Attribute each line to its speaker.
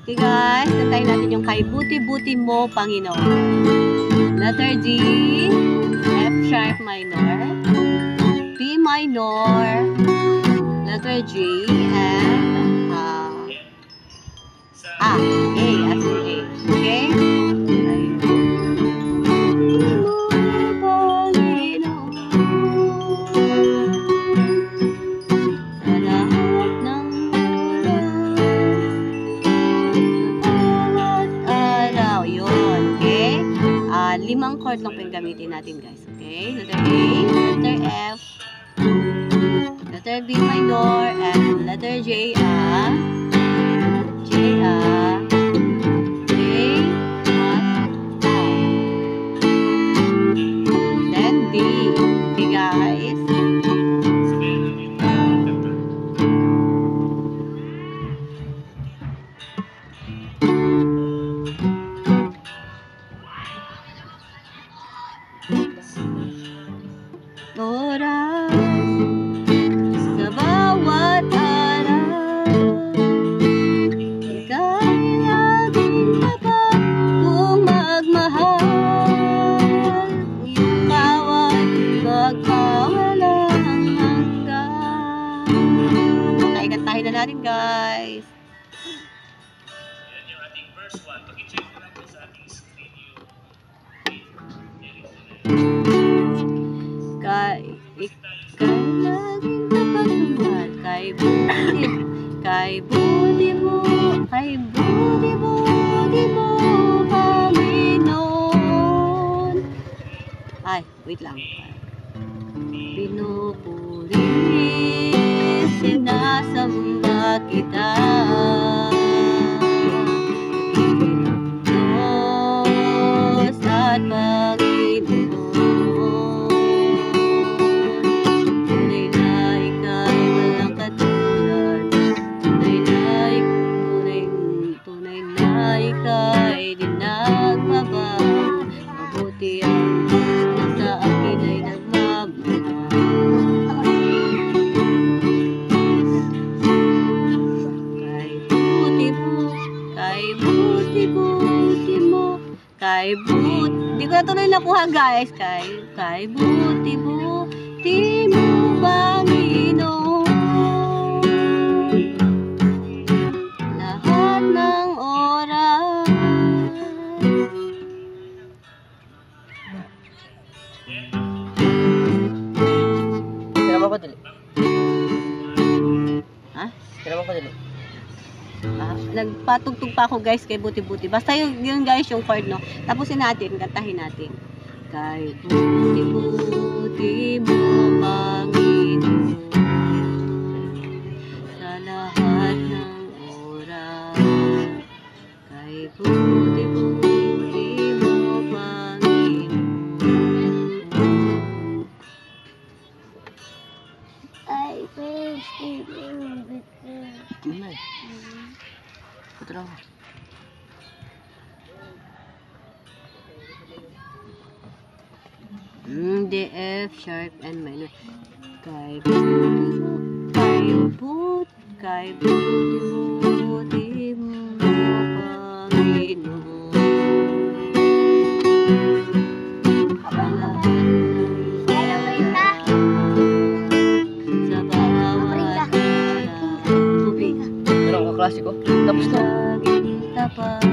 Speaker 1: Okay guys, kantahin natin yung kay buti-buti mo, Panginoon. Letter G, F sharp minor, B minor, letter G, and A as in A. Okay? Limang chord lang po yung gamitin natin guys. Okay? Letter A, letter F, letter B minor, and letter J, A, J, A, J, A, then D. Okay guys? Oras sa bawat araw, ika'y laging tapat kung magmahal. Iyong bawat pagkawalang hanggan. Okay, kantahin na natin guys.
Speaker 2: Yan yung ating verse 1. Pag-check ko lang po sa ating screen yung
Speaker 1: ika'y laging tapat mahal, kay buti mo, Panginoon. Ay, wait lang. Pinupuri, sinasamba kita. Diyos at Panginoon. Ika'y di nagbabago, mabuti ang Diyos na sa akin ay nagmamahal. Di ko na tuloy nakuha guys. Kay buti mo, Panginoon. Lahat ng oras.
Speaker 3: Kailan ba dali?
Speaker 1: Ha?
Speaker 3: Kailan ba dali?
Speaker 1: Nagpatugtog pa ako guys kay buti-buti. Basta yun guys yung chord no. Tapusin natin, kantahin natin. Kay buti-buti mo, Panginoon, sa lahat ng oras. Kay buti-buti mo, Panginoon.
Speaker 4: I wish you were with me.
Speaker 3: Gimana? Putra ako.
Speaker 1: D, F, sharp, and minor. Kay buti mo, Panginoon. Sa bawat araw, tubig.
Speaker 3: Meron ko klasiko. Tapos na.
Speaker 1: Laging tapat